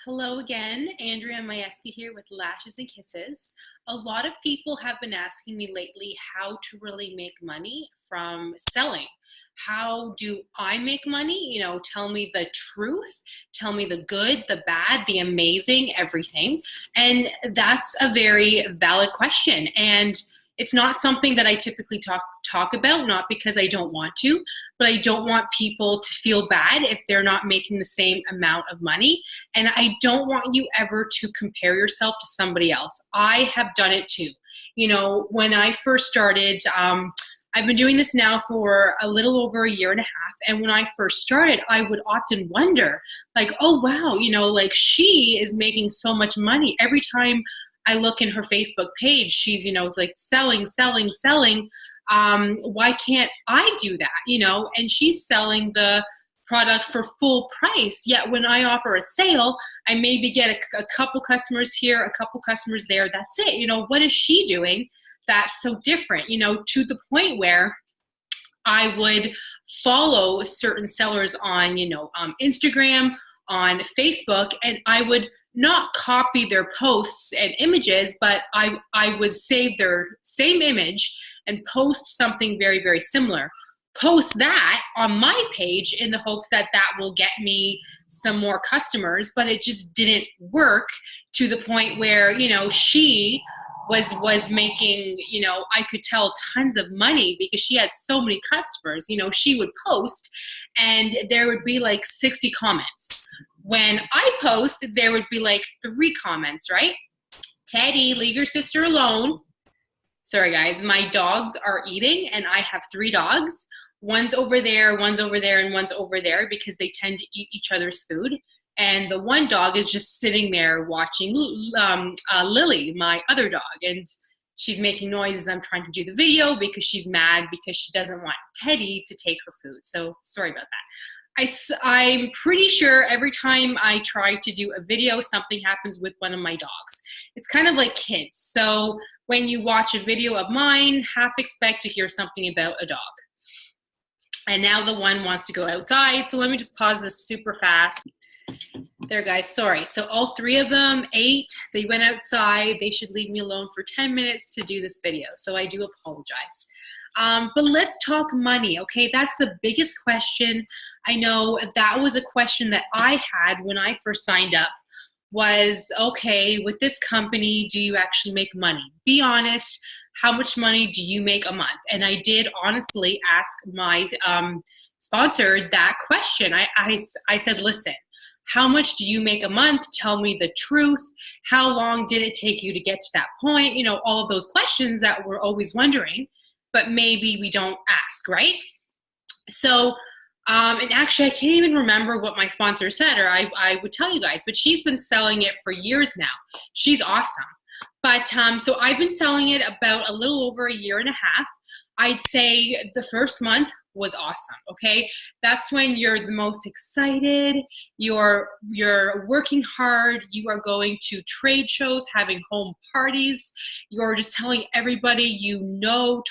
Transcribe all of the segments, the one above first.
Hello again, Andrea Majewski here with Lashes and Kisses. A lot of people have been asking me lately how to really make money from selling. How do I make money? Tell me the truth, tell me the good, the bad, the amazing, everything. And that's a very valid question. And it's not something that I typically talk about, not because I don't want to, but I don't want people to feel bad if they're not making the same amount of money. And I don't want you ever to compare yourself to somebody else. I have done it too. When I first started, I've been doing this now for a little over a year and a half. And when I first started, I would often wonder, like, oh, wow, like she is making so much money. Every time I look in her Facebook page, she's, like selling. Why can't I do that? And she's selling the product for full price. Yet when I offer a sale, I maybe get a couple customers here, a couple customers there. That's it. What is she doing that's so different? To the point where I would follow certain sellers on, Instagram, on Facebook, and I would not copy their posts and images, but I would save their same image and post something very, very similar. Post that on my page in the hopes that that will get me some more customers, but it just didn't work to the point where, she was making, I could tell tons of money because she had so many customers. She would post and there would be like 60 comments. When I post, there would be like 3 comments, right? Teddy, leave your sister alone. Sorry guys, my dogs are eating and I have 3 dogs. One's over there, and one's over there because they tend to eat each other's food. And the one dog is just sitting there watching Lily, my other dog. And she's making noises. I'm trying to do the video because she's mad because she doesn't want Teddy to take her food. So sorry about that. I'm pretty sure every time I try to do a video, something happens with one of my dogs. It's kind of like kids. So when you watch a video of mine, half expect to hear something about a dog. And now the one wants to go outside. So let me just pause this super fast. There, guys, sorry. So all 3 of them ate, they went outside. They should leave me alone for 10 minutes to do this video. So I do apologize. But let's talk money, okay? That's the biggest question. I know that was a question that I had when I first signed up was, okay, with this company, do you actually make money? Be honest. How much money do you make a month? And I did honestly ask my sponsor that question. I said, listen, how much do you make a month? Tell me the truth. How long did it take you to get to that point? All of those questions that we're always wondering, but maybe we don't ask, right? So, and actually I can't even remember what my sponsor said, or I would tell you guys, but she's been selling it for years now. She's awesome. But so I've been selling it about a little over a year and a half. I'd say the first month was awesome, okay? That's when you're the most excited, you're working hard, you are going to trade shows, having home parties, you're just telling everybody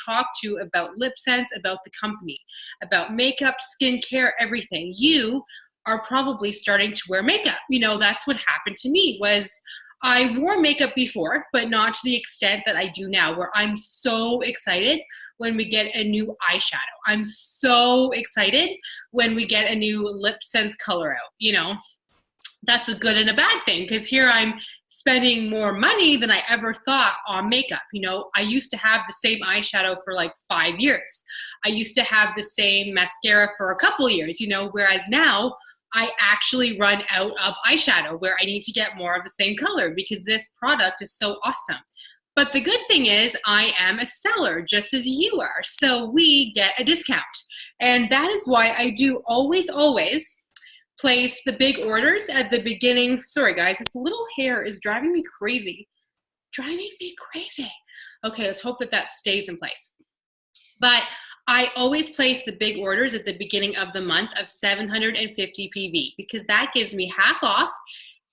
talk to about LipSense, about the company, about makeup, skincare, everything. You are probably starting to wear makeup. That's what happened to me was I wore makeup before, but not to the extent that I do now, where I'm so excited when we get a new eyeshadow. I'm so excited when we get a new LipSense color out, That's a good and a bad thing because here I'm spending more money than I ever thought on makeup. I used to have the same eyeshadow for like 5 years. I used to have the same mascara for a couple years, whereas now I actually run out of eyeshadow where I need to get more of the same color because this product is so awesome. But the good thing is I am a seller just as you are. So we get a discount. And that is why I do always place the big orders at the beginning. Sorry guys, this little hair is driving me crazy. Okay, let's hope that stays in place. But I always place the big orders at the beginning of the month of 750 PV because that gives me half off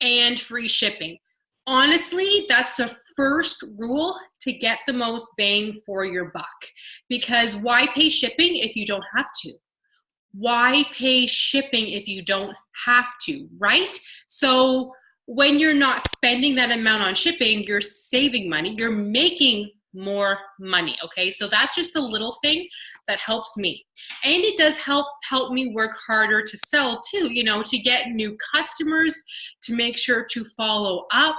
and free shipping. Honestly, that's the first rule to get the most bang for your buck because why pay shipping if you don't have to? Why pay shipping if you don't have to, right? So when you're not spending that amount on shipping, you're saving money, you're making more money, okay? So that's just a little thing that helps me. And it does help me work harder to sell too, you know, to get new customers, to make sure to follow up,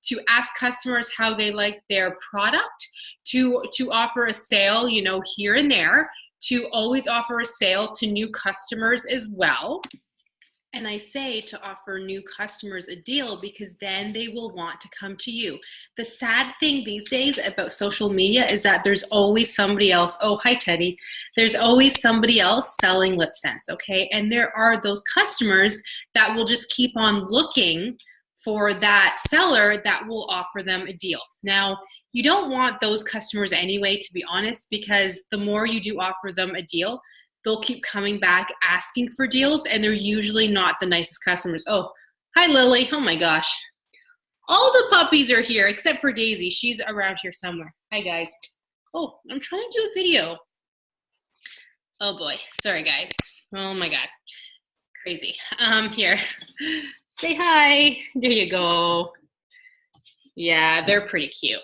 to ask customers how they like their product, to offer a sale, you know, here and there, to always offer a sale to new customers as well. And I say to offer new customers a deal because then they will want to come to you. The sad thing these days about social media is that there's always somebody else. Oh, hi, Teddy. There's always somebody else selling LipSense, okay? And there are those customers that will just keep on looking for that seller that will offer them a deal. Now, you don't want those customers anyway, to be honest, because the more you do offer them a deal, they'll keep coming back asking for deals, and they're usually not the nicest customers. Oh, hi, Lily. Oh my gosh. All the puppies are here except for Daisy. She's around here somewhere. Hi, guys. Oh, I'm trying to do a video. Oh boy. Sorry, guys. Oh my God. Crazy. Here. Say hi. There you go. Yeah, they're pretty cute.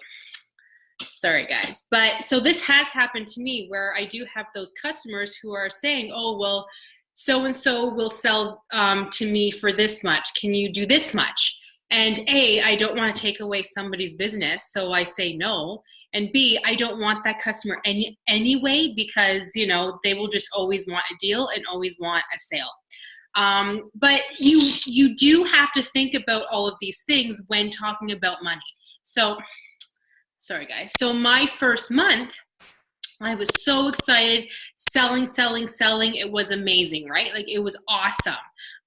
Sorry, guys. But so this has happened to me where I do have those customers who are saying, oh, well, so-and-so will sell to me for this much. Can you do this much? And A, I don't want to take away somebody's business, so I say no. And B, I don't want that customer anyway because, you know, they will just always want a deal and always want a sale. But you do have to think about all of these things when talking about money. So, sorry guys. So my first month, I was so excited, selling. It was amazing, right? Like it was awesome.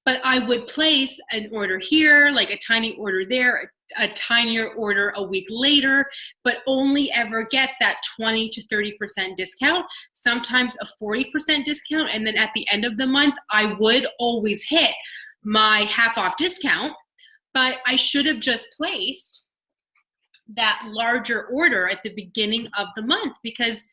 But I would place an order here, like a tiny order there, a tinier order a week later, but only ever get that 20 to 30% discount, sometimes a 40% discount. And then at the end of the month, I would always hit my half off discount, but I should have just placed that larger order at the beginning of the month, because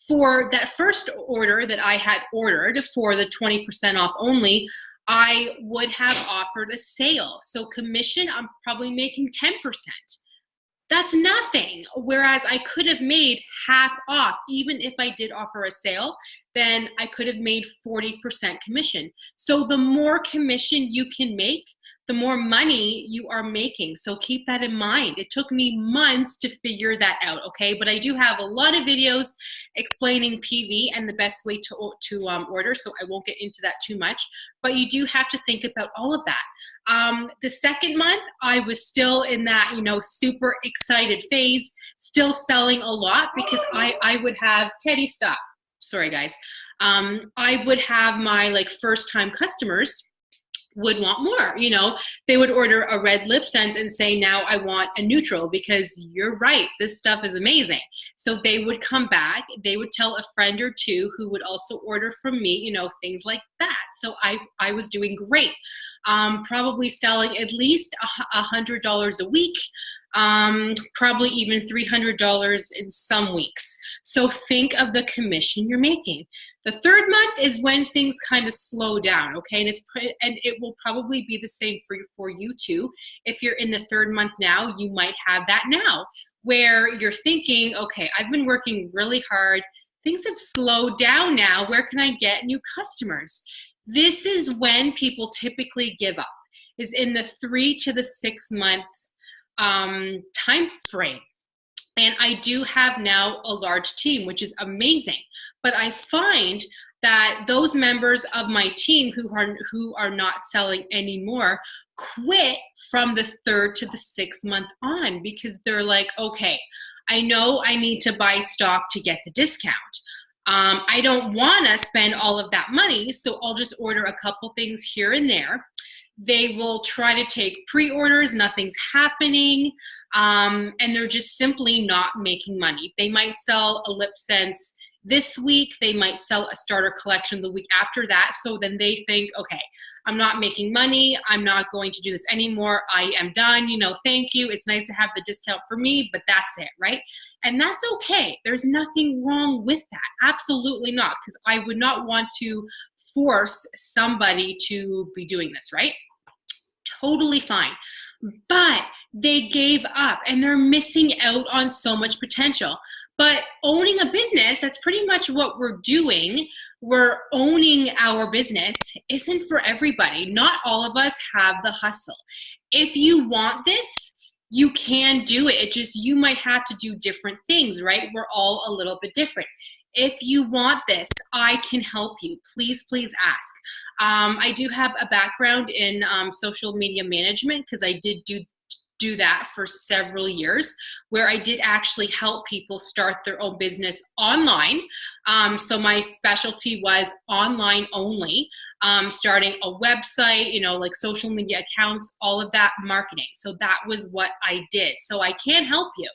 for that first order that I had ordered for the 20% off only, I would have offered a sale. So commission, I'm probably making 10%. That's nothing. Whereas I could have made half off. Even if I did offer a sale, then I could have made 40% commission. So the more commission you can make, the more money you are making. So keep that in mind. It took me months to figure that out, okay? But I do have a lot of videos explaining PV and the best way to order, so I won't get into that too much. But you do have to think about all of that. The second month, I was still in that, you know, super excited phase, still selling a lot because I would have, Teddy, stop. Sorry, guys. I would have my like first time customers would want more, you know, they would order a red LipSense and say, now I want a neutral because you're right, this stuff is amazing. So they would come back, they would tell a friend or two who would also order from me, you know, things like that. So I was doing great, probably selling at least $100 a week, probably even $300 in some weeks. So think of the commission you're making. The third month is when things kind of slow down, okay? And it will probably be the same for you too. If you're in the third month now, you might have that now, where you're thinking, okay, I've been working really hard. Things have slowed down now. Where can I get new customers? This is when people typically give up, is in the 3 to the 6 month time frame. And I do have now a large team, which is amazing. But I find that those members of my team who are not selling anymore quit from the 3rd to the 6th month on, because they're like, okay, I know I need to buy stock to get the discount. I don't want to spend all of that money, so I'll just order a couple things here and there. They will try to take pre-orders, nothing's happening, and they're just simply not making money. They might sell a LipSense this week, they might sell a starter collection the week after that, so then they think, okay, I'm not making money, I'm not going to do this anymore, I am done, you know, thank you, it's nice to have the discount for me, but that's it, right? And that's okay, there's nothing wrong with that, absolutely not, because I would not want to force somebody to be doing this, right? Totally fine. but they gave up and they're missing out on so much potential. But owning a business, that's pretty much what we're doing. We're owning our business isn't for everybody. Not all of us have the hustle. If you want this, you can do it. It just, you might have to do different things, right? We're all a little bit different. If you want this, I can help you. Please, please ask. I do have a background in social media management because I did do that for several years, where I did actually help people start their own business online. So my specialty was online only, starting a website, you know, like social media accounts, all of that marketing. So that was what I did. So I can help you.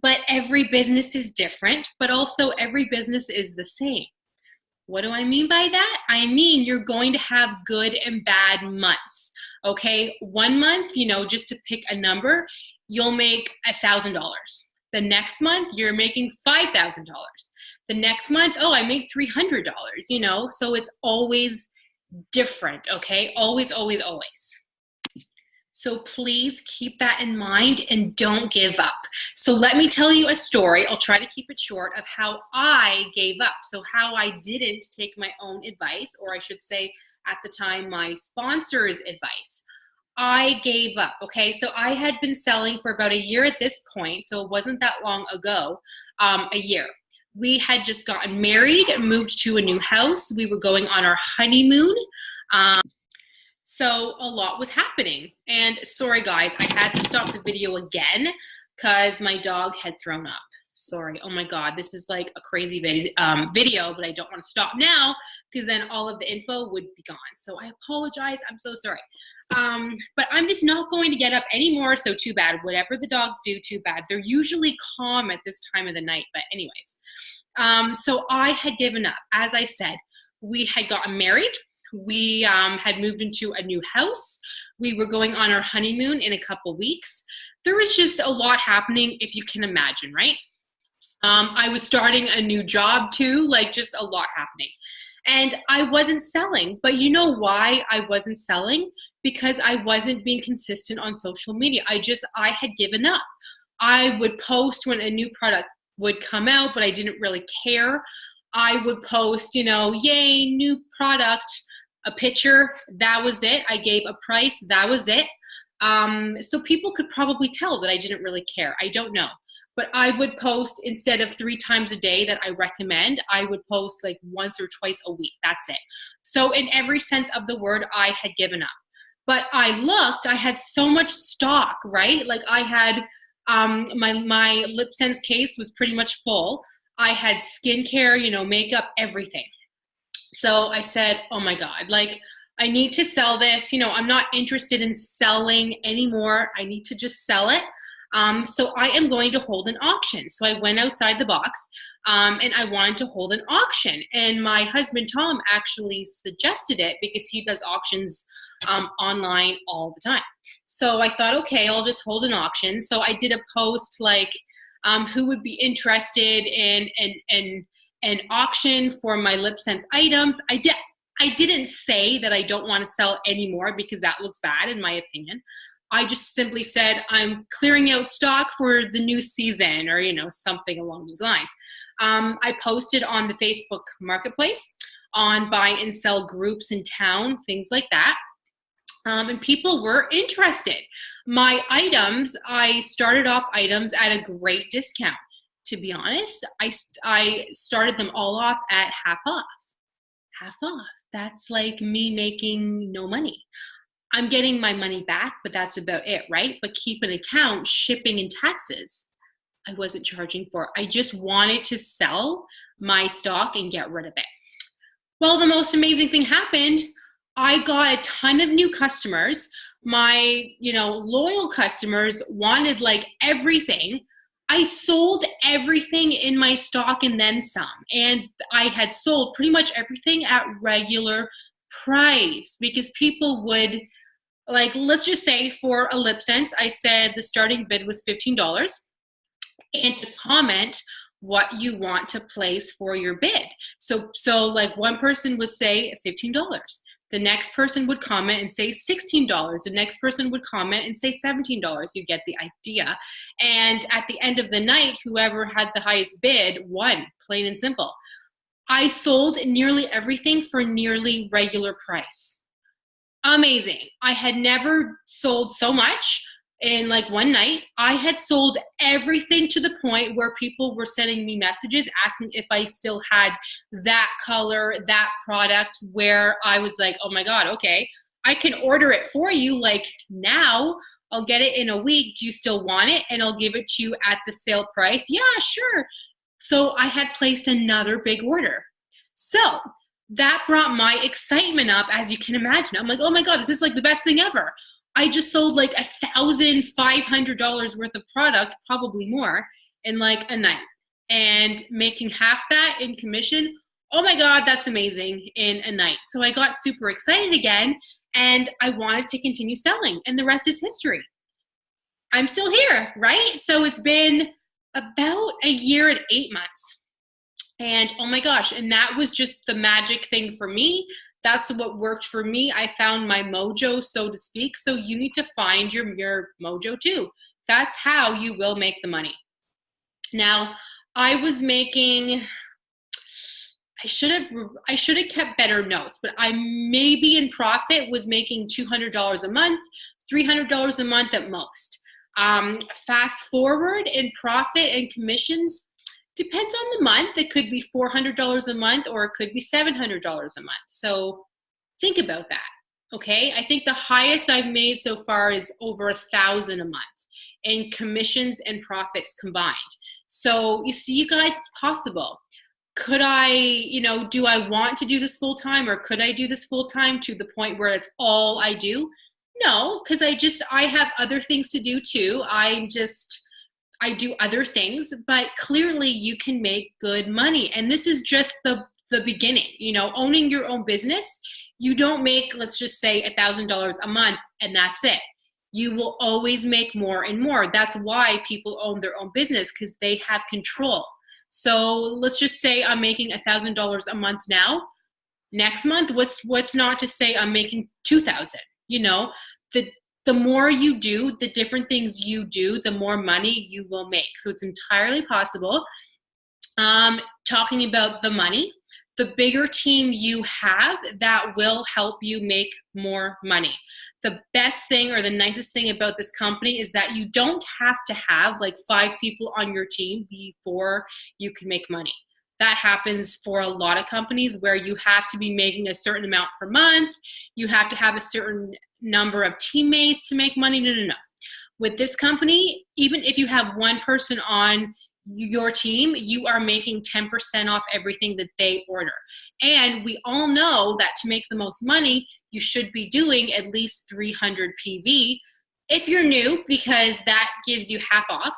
But every business is different, but also every business is the same. What do I mean by that? I mean, you're going to have good and bad months, okay? 1 month, you know, just to pick a number, you'll make $1,000. The next month, you're making $5,000. The next month, oh, I make $300, you know? So it's always different, okay? Always, always, always. So please keep that in mind and don't give up. So let me tell you a story. I'll try to keep it short, of how I gave up. So how I didn't take my own advice, or I should say at the time, my sponsor's advice. I gave up, okay? So I had been selling for about a year at this point, so it wasn't that long ago, a year. We had just gotten married, moved to a new house. We were going on our honeymoon. So a lot was happening. And sorry guys, I had to stop the video again because my dog had thrown up. Sorry, oh my God, this is like a crazy video, but I don't want to stop now because then all of the info would be gone. So I apologize, I'm so sorry. But I'm just not going to get up anymore, so too bad. Whatever the dogs do, too bad. They're usually calm at this time of the night, but anyways. So I had given up. As I said, we had gotten married. We had moved into a new house. We were going on our honeymoon in a couple weeks. There was just a lot happening, if you can imagine, right? I was starting a new job too, like just a lot happening. And I wasn't selling, but you know why I wasn't selling? Because I wasn't being consistent on social media. I had given up. I would post when a new product would come out, but I didn't really care. I would post, you know, yay, new product, a picture, that was it. I gave a price, that was it. So people could probably tell that I didn't really care. I don't know. But I would post, instead of 3 times a day that I recommend, I would post like once or twice a week. That's it. So in every sense of the word, I had given up. But I looked, I had so much stock, right? Like I had, my LipSense case was pretty much full. I had skincare, you know, makeup, everything. So I said, oh my God, like I need to sell this. You know, I'm not interested in selling anymore. I need to just sell it. So I am going to hold an auction. So I went outside the box and I wanted to hold an auction. And my husband, Tom, actually suggested it because he does auctions online all the time. So I thought, okay, I'll just hold an auction. So I did a post like, who would be interested in an auction for my LipSense items. I didn't say that I don't want to sell anymore because that looks bad in my opinion. I just simply said I'm clearing out stock for the new season, or you know, something along those lines. I posted on the Facebook marketplace, on buy and sell groups in town, things like that. And people were interested. My items, I started off items at a great discount. To be honest, I started them all off at half off. Half off. That's like me making no money. I'm getting my money back, but that's about it, right? But keep an account, shipping and taxes, I wasn't charging for. I just wanted to sell my stock and get rid of it. Well, the most amazing thing happened. I got a ton of new customers. My, you know, loyal customers wanted like everything. I sold everything in my stock and then some. And I had sold pretty much everything at regular price because people would, like, let's just say for a LipSense, I said the starting bid was $15, and to comment what you want to place for your bid. So like one person would say $15. The next person would comment and say $16. The next person would comment and say $17. You get the idea. And at the end of the night, whoever had the highest bid won, plain and simple. I sold nearly everything for nearly regular price. Amazing. I had never sold so much in like one night. I had sold everything to the point where people were sending me messages asking if I still had that color, that product, where I was like, oh my God, okay, I can order it for you like now. I'll get it in a week. Do you still want it? And I'll give it to you at the sale price. Yeah, sure. So I had placed another big order. So that brought my excitement up, as you can imagine. I'm like, oh my God, this is like the best thing ever. I just sold like $1,500 worth of product, probably more, in like a night. And making half that in commission, oh my God, that's amazing, in a night. So I got super excited again, and I wanted to continue selling, and the rest is history. I'm still here, right? So it's been about a year and 8 months. And oh my gosh, and that was just the magic thing for me. That's what worked for me. I found my mojo, so to speak. So you need to find your mojo too. That's how you will make the money. Now, I was making, I should have kept better notes, but I maybe in profit was making $200 a month, $300 a month at most. Fast forward in profit and commissions, depends on the month. It could be $400 a month, or it could be $700 a month. So think about that, okay? I think the highest I've made so far is over $1,000 a month in commissions and profits combined. So you see, you guys, it's possible. Could I, do I want to do this full time, or could I do this full time to the point where it's all I do? No, because I have other things to do too. I do other things, but clearly you can make good money. And this is just the beginning, owning your own business. You don't make, let's just say, $1,000 a month and that's it. You will always make more and more. That's why people own their own business, because they have control. So let's just say I'm making $1,000 a month now. Next month, what's not to say I'm making $2,000? The more you do, the different things you do, the more money you will make. So it's entirely possible. Talking about the money, the bigger team you have, that will help you make more money. The best thing, or the nicest thing about this company, is that you don't have to have like 5 people on your team before you can make money. That happens for a lot of companies where you have to be making a certain amount per month. You have to have a certain number of teammates to make money. No. With this company, even if you have one person on your team, you are making 10% off everything that they order. And we all know that to make the most money, you should be doing at least 300 PV if you're new, because that gives you half off,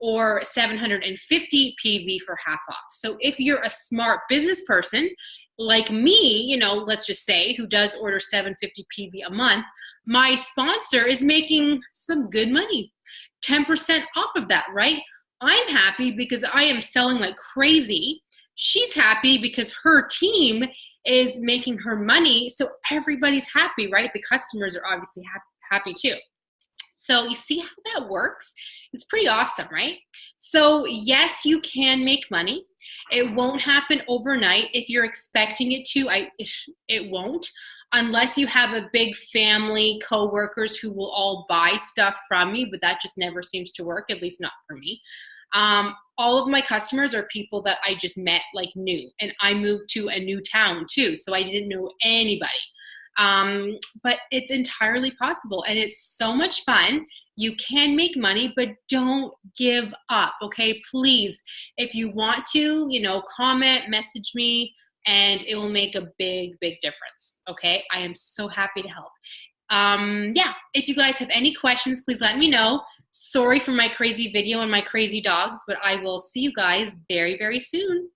or 750 PV for half off. So if you're a smart business person like me, let's just say, who does order 750 PV a month, my sponsor is making some good money, 10% off of that, right? I'm happy because I am selling like crazy. She's happy because her team is making her money. So everybody's happy, right? The customers are obviously happy too. So you see how that works? It's pretty awesome, right? So yes, you can make money. It won't happen overnight. If you're expecting it to, it won't, unless you have a big family, coworkers who will all buy stuff from me, but that just never seems to work, at least not for me. All of my customers are people that I just met like new, and I moved to a new town too, so I didn't know anybody. But it's entirely possible, and it's so much fun. You can make money, but don't give up, okay? Please, if you want to, comment, message me, and it will make a big, big difference, okay? I am so happy to help. Yeah, if you guys have any questions, please let me know. Sorry for my crazy video and my crazy dogs, but I will see you guys very, very soon.